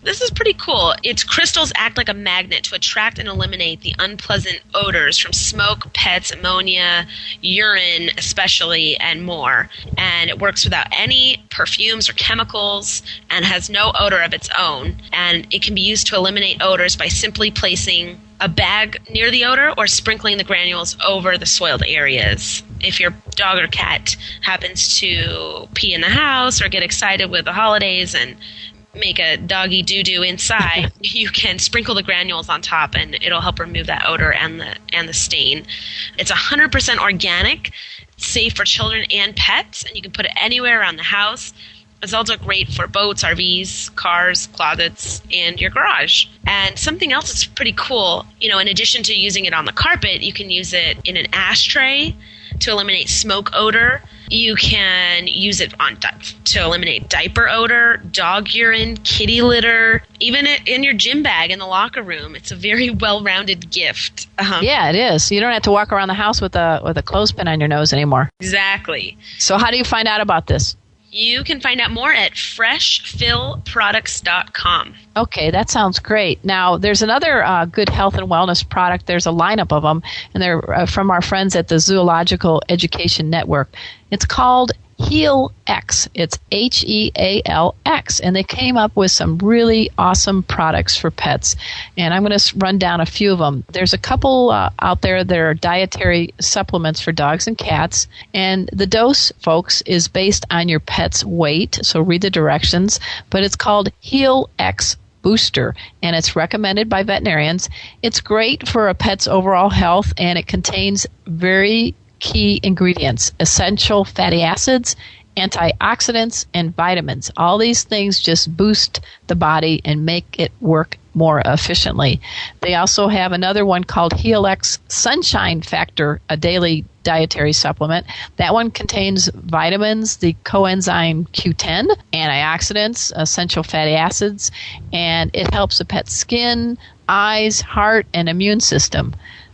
This is pretty cool. Its crystals act like a magnet to attract and eliminate the unpleasant odors from smoke, pets, ammonia, urine especially, and more. And it works without any perfumes or chemicals and has no odor of its own. And it can be used to eliminate odors by simply placing a bag near the odor or sprinkling the granules over the soiled areas. If your dog or cat happens to pee in the house or get excited with the holidays and make a doggy doo-doo inside, you can sprinkle the granules on top and it'll help remove that odor and the stain. It's 100% organic, safe for children and pets, and you can put it anywhere around the house. It's also great for boats, RVs, cars, closets, and your garage. And something else that's pretty cool, in addition to using it on the carpet, you can use it in an ashtray to eliminate smoke odor. You can use it to eliminate diaper odor, dog urine, kitty litter, even in your gym bag in the locker room. It's a very well-rounded gift. Yeah, it is. You don't have to walk around the house with a clothespin on your nose anymore. Exactly. So how do you find out about this? You can find out more at freshfillproducts.com. Okay, that sounds great. Now, there's another good health and wellness product. There's a lineup of them, and they're from our friends at the Zoological Education Network. It's called HealX. It's HEALX, and they came up with some really awesome products for pets. And I'm going to run down a few of them. There's a couple out there that are dietary supplements for dogs and cats, and the dose, folks, is based on your pet's weight, so read the directions, but it's called HealX Booster, and it's recommended by veterinarians. It's great for a pet's overall health, and it contains very key ingredients: essential fatty acids, antioxidants, and vitamins. All these things just boost the body and make it work more efficiently. They also have another one called HealX Sunshine Factor, a daily dietary supplement. That one contains vitamins, the coenzyme Q10, antioxidants, essential fatty acids, and it helps the pet's skin, eyes, heart, and immune system.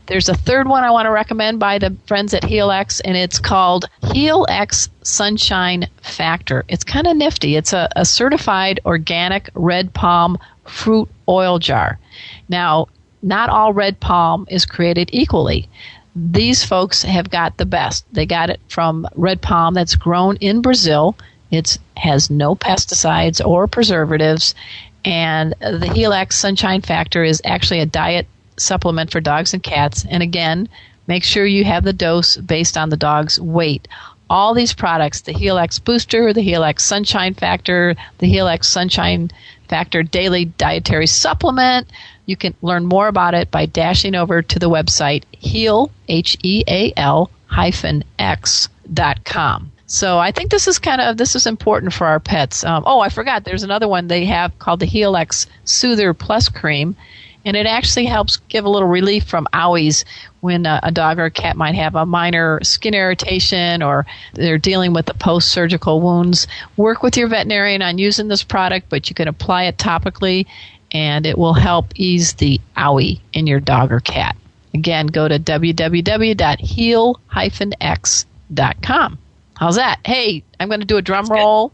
There's a third one I want to recommend by the friends at HealX, and it's called HealX Sunshine Factor. It's kind of nifty. It's a certified organic red palm fruit oil jar. Now, not all red palm is created equally. These folks have got the best. They got it from red palm that's grown in Brazil. It has no pesticides or preservatives. And the Helix Sunshine Factor is actually a diet supplement for dogs and cats. And again, make sure you have the dose based on the dog's weight. All these products, the Helix Booster, the Helix Sunshine Factor, the Helix Sunshine Factor Daily Dietary Supplement, you can learn more about it by dashing over to the website heal, HEAL-X.com. So I think this is important for our pets. I forgot, there's another one they have called the Helix Soother Plus Cream, and it actually helps give a little relief from owies when a dog or a cat might have a minor skin irritation or they're dealing with the post-surgical wounds. Work with your veterinarian on using this product, but you can apply it topically, and it will help ease the owie in your dog or cat. Again, go to www.heal-x.com. How's that? Hey, I'm going to do a drum roll.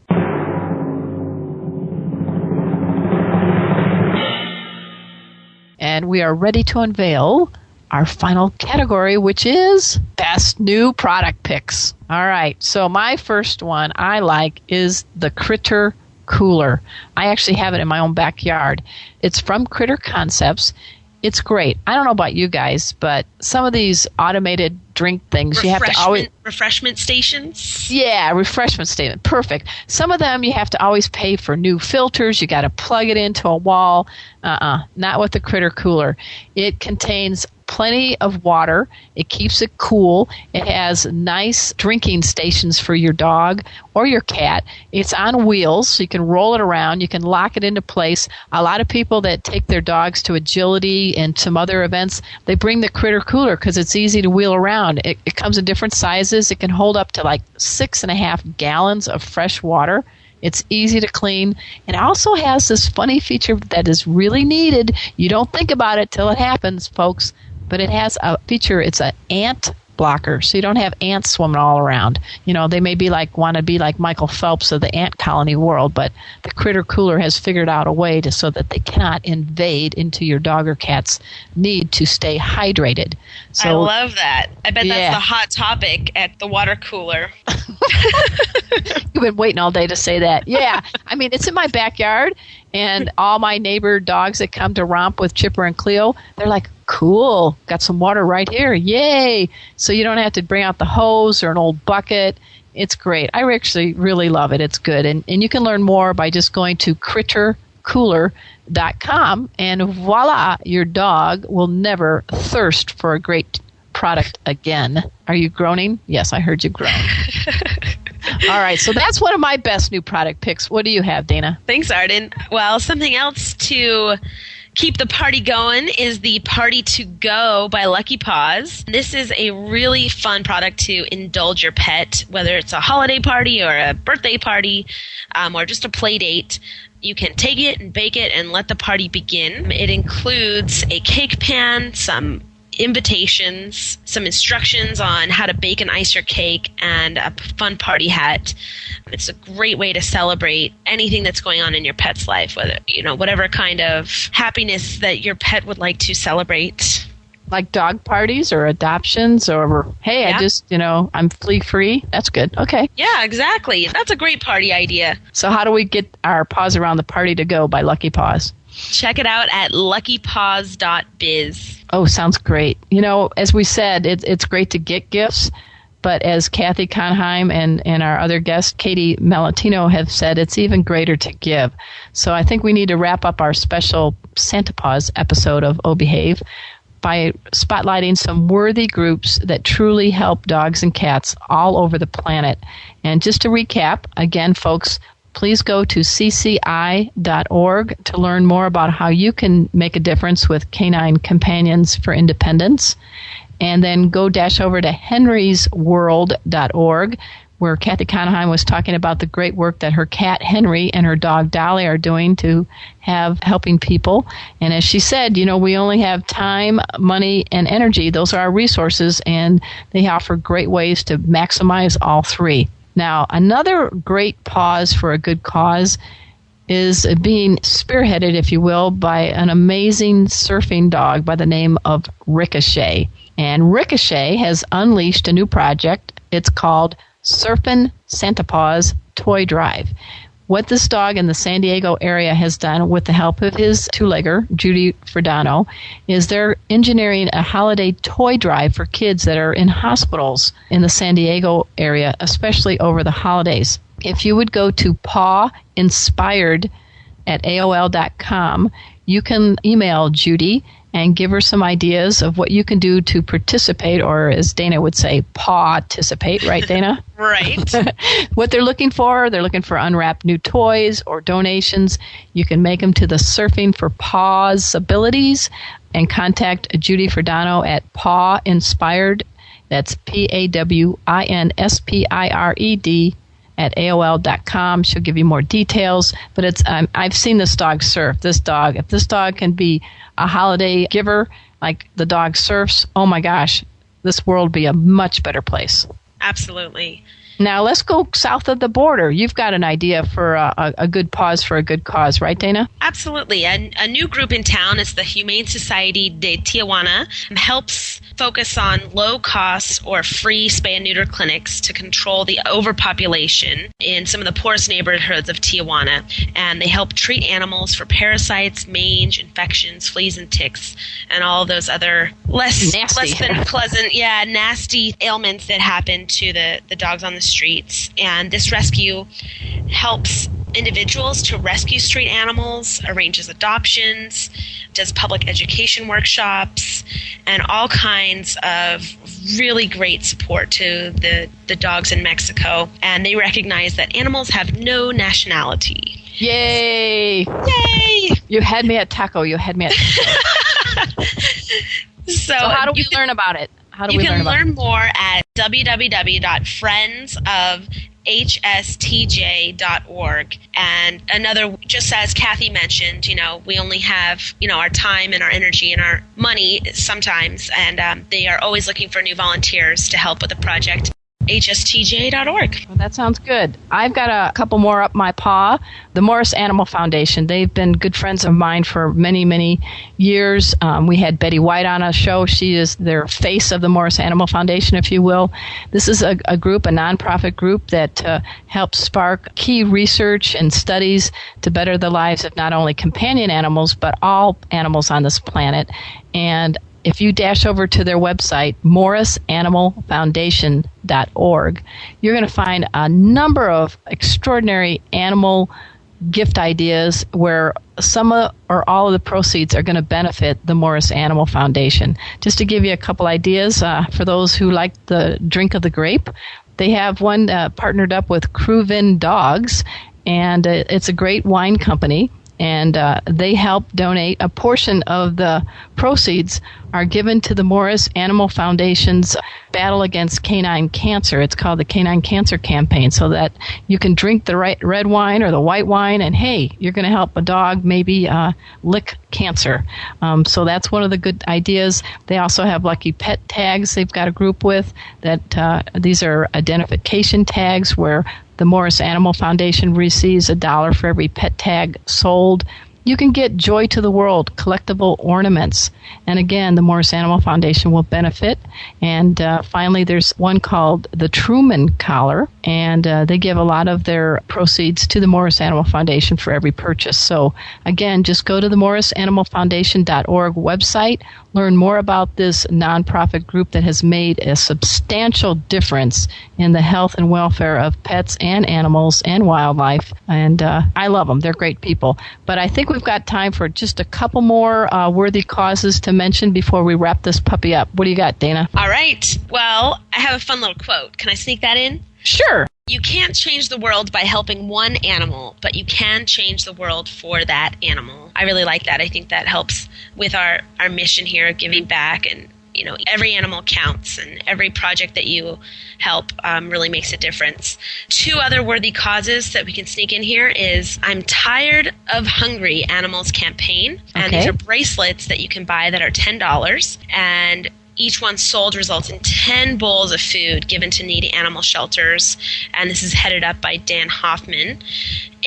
And we are ready to unveil our final category, which is Best New Product Picks. All right, so my first one I like is the Critter Cooler. I actually have it in my own backyard. It's from Critter Concepts. It's great. I don't know about you guys, but some of these automated drink things, you have to always... Refreshment stations? Yeah, refreshment station. Perfect. Some of them you have to always pay for new filters. You got to plug it into a wall. Not with the Critter Cooler. It contains plenty of water. It keeps it cool. It has nice drinking stations for your dog or your cat. It's on wheels, so you can roll it around. You can lock it into place. A lot of people that take their dogs to agility and some other events, they bring the Critter Cooler because it's easy to wheel around. It comes in different sizes. It can hold up to like 6.5 gallons of fresh water. It's easy to clean. It also has this funny feature that is really needed. You don't think about it till it happens, folks. But it has a feature, it's an ant blocker, so you don't have ants swimming all around. You know, they may want to be like Michael Phelps of the ant colony world, but the Critter Cooler has figured out a way so that they cannot invade into your dog or cat's need to stay hydrated. So, I love that. I bet that's the hot topic at the water cooler. You've been waiting all day to say that. Yeah. I mean, it's in my backyard, and all my neighbor dogs that come to romp with Chipper and Cleo, they're like, cool, got some water right here, yay. So you don't have to bring out the hose or an old bucket. It's great. I actually really love it. It's good. And you can learn more by just going to crittercooler.com, and voila, your dog will never thirst for a great product again. Are you groaning? Yes, I heard you groan. All right, so that's one of my best new product picks. What do you have, Dana? Thanks, Arden. Well, something else to keep the party going is the Party to Go by Lucky Paws. This is a really fun product to indulge your pet, whether it's a holiday party or a birthday party or just a play date. You can take it and bake it and let the party begin. It includes a cake pan, some invitations, some instructions on how to bake and ice your cake, and a fun party hat. It's a great way to celebrate anything that's going on in your pet's life, whatever kind of happiness that your pet would like to celebrate. Like dog parties or adoptions or, hey, yeah. I just, I'm flea free. That's good. Okay. Yeah, exactly. That's a great party idea. So how do we get our Paws Around the Party to Go by Lucky Paws? Check it out at luckypaws.biz. Oh, sounds great. As we said, it's great to get gifts, but as Cathy Conheim and our other guest, Katie Malatino, have said, it's even greater to give. So I think we need to wrap up our special Santa Paws episode of Oh Behave by spotlighting some worthy groups that truly help dogs and cats all over the planet. And just to recap, again, folks, please go to cci.org to learn more about how you can make a difference with Canine Companions for Independence. And then go over to henrysworld.org, where Cathy Conheim was talking about the great work that her cat Henry and her dog Dolly are doing to have helping people. And as she said, we only have time, money, and energy. Those are our resources, and they offer great ways to maximize all three. Now, another great Paws for a good cause is being spearheaded, if you will, by an amazing surfing dog by the name of Ricochet. And Ricochet has unleashed a new project. It's called Surfin' Santa Paws Toy Drive. What this dog in the San Diego area has done with the help of his two-legger, Judy Fredano, is they're engineering a holiday toy drive for kids that are in hospitals in the San Diego area, especially over the holidays. If you would go to pawinspired@aol.com, you can email Judy and give her some ideas of what you can do to participate, or as Dana would say, paw-ticipate, right, Dana? Right. What they're looking for unwrapped new toys or donations. You can make them to the Surfing for Paws abilities and contact Judy Fredano at pawinspired, that's PAWINSPIRED, at AOL.com. She'll give you more details. But it's I've seen this dog surf. If this dog can be a holiday giver like the dog surfs, oh my gosh, this world would be a much better place. Absolutely. Now let's go south of the border. You've got an idea for a good Paws for a good cause, right, Dana? Absolutely. A new group in town is the Humane Society de Tijuana. Helps focus on low-cost or free spay and neuter clinics to control the overpopulation in some of the poorest neighborhoods of Tijuana. And they help treat animals for parasites, mange, infections, fleas and ticks, and all those other less than pleasant, nasty ailments that happen to the dogs on the streets. And this rescue helps individuals to rescue street animals, arranges adoptions, does public education workshops, and all kinds of really great support to the dogs in Mexico. And they recognize that animals have no nationality. Yay! Yay! You had me at taco. So how do we learn about it? You can learn more at www.friendsofhstj.org. And another, just as Cathy mentioned, we only have, our time and our energy and our money sometimes, and they are always looking for new volunteers to help with the project. hstj.org. Well, that sounds good. I've got a couple more up my paw. The Morris Animal Foundation. They've been good friends of mine for many, many years. We had Betty White on a show. She is their face of the Morris Animal Foundation, if you will. This is a group, a nonprofit group that helps spark key research and studies to better the lives of not only companion animals, but all animals on this planet. And if you dash over to their website, morrisanimalfoundation.org, you're going to find a number of extraordinary animal gift ideas where some or all of the proceeds are going to benefit the Morris Animal Foundation. Just to give you a couple ideas for those who like the drink of the grape, they have one partnered up with Cruvin Dogs, and it's a great wine company. And they help donate a portion of the proceeds are given to the Morris Animal Foundation's battle against canine cancer. It's called the Canine Cancer Campaign, so that you can drink the right red wine or the white wine, and hey, you're going to help a dog maybe lick cancer. So that's one of the good ideas. They also have Lucky Pet Tags they've got a group with that these are identification tags where the Morris Animal Foundation receives $1 for every pet tag sold. You can get Joy to the World collectible ornaments. And again, the Morris Animal Foundation will benefit. And finally, there's one called the Truman Collar, and they give a lot of their proceeds to the Morris Animal Foundation for every purchase. So again, just go to the morrisanimalfoundation.org website, learn more about this nonprofit group that has made a substantial difference in the health and welfare of pets and animals and wildlife. And I love them. They're great people. But I think we've got time for just a couple more worthy causes to mention before we wrap this puppy up. What do you got, Dana? All right. Well, I have a fun little quote. Can I sneak that in? Sure. You can't change the world by helping one animal, but you can change the world for that animal. I really like that. I think that helps with our mission here of giving back, and every animal counts, and every project that you help really makes a difference. Two other worthy causes that we can sneak in here is I'm Tired of Hungry Animals campaign, and these are bracelets that you can buy that are $10, and each one sold results in 10 bowls of food given to needy animal shelters, and this is headed up by Dan Hoffman.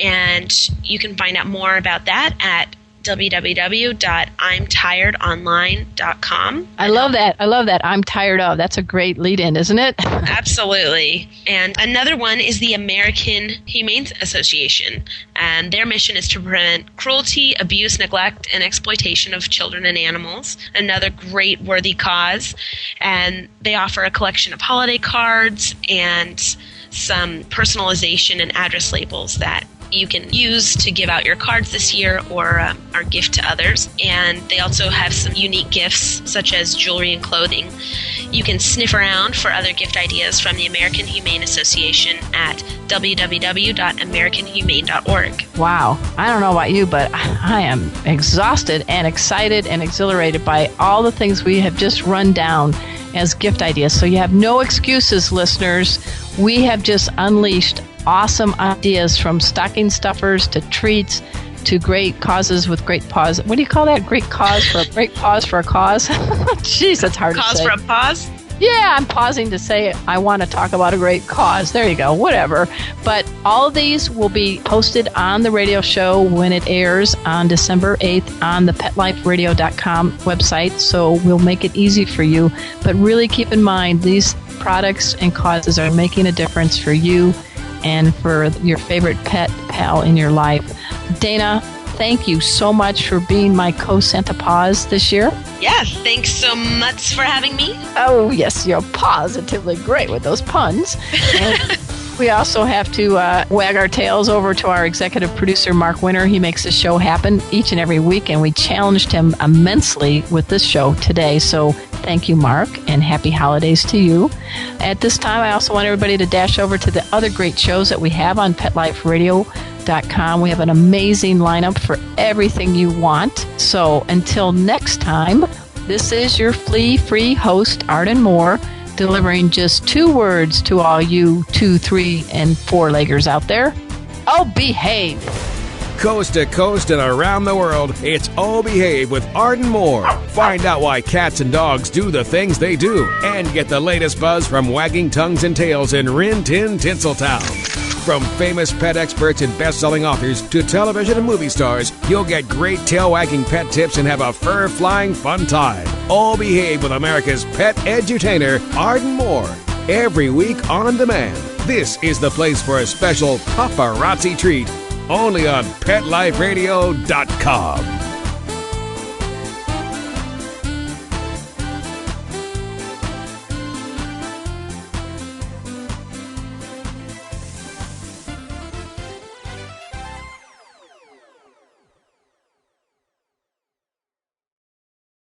And you can find out more about that at www.imtiredonline.com. I love that. I'm tired of. That's a great lead-in, isn't it? Absolutely. And another one is the American Humane Association. And their mission is to prevent cruelty, abuse, neglect, and exploitation of children and animals. Another great worthy cause. And they offer a collection of holiday cards and some personalization and address labels that you can use to give out your cards this year or gift to others. And they also have some unique gifts such as jewelry and clothing. You can sniff around for other gift ideas from the American Humane Association at www.americanhumane.org. Wow. I don't know about you, but I am exhausted and excited and exhilarated by all the things we have just run down as gift ideas. So you have no excuses, listeners. We have just unleashed awesome ideas, from stocking stuffers to treats to great causes with great paws. What do you call that? Great cause for a great pause for a cause? Jeez, that's hard to say. Cause for a pause? Yeah, I'm pausing to say I want to talk about a great cause. There you go, whatever. But all of these will be posted on the radio show when it airs on December 8th on the PetLifeRadio.com website, so we'll make it easy for you. But really keep in mind, these products and causes are making a difference for you and for your favorite pet pal in your life. Dana, thank you so much for being my co-Santa Paws this year. Yeah, thanks so much for having me. Oh, yes, you're positively great with those puns. And we also have to wag our tails over to our executive producer, Mark Winter. He makes the show happen each and every week, and we challenged him immensely with this show today. So thank you, Mark, and happy holidays to you. At this time, I also want everybody to dash over to the other great shows that we have on PetLifeRadio.com. We have an amazing lineup for everything you want. So until next time, this is your flea-free host, Arden Moore, delivering just 2 words to all you 2, 3, and 4-leggers out there. Oh, behave. Coast to coast and around the world, it's Oh Behave with Arden Moore. Find out why cats and dogs do the things they do, and get the latest buzz from wagging tongues and tails in Rin Tin Tinseltown. From famous pet experts and best-selling authors to television and movie stars, you'll get great tail-wagging pet tips and have a fur-flying fun time. All Behave with America's pet edutainer, Arden Moore. Every week on demand. This is the place for a special paparazzi treat. Only on PetLifeRadio.com.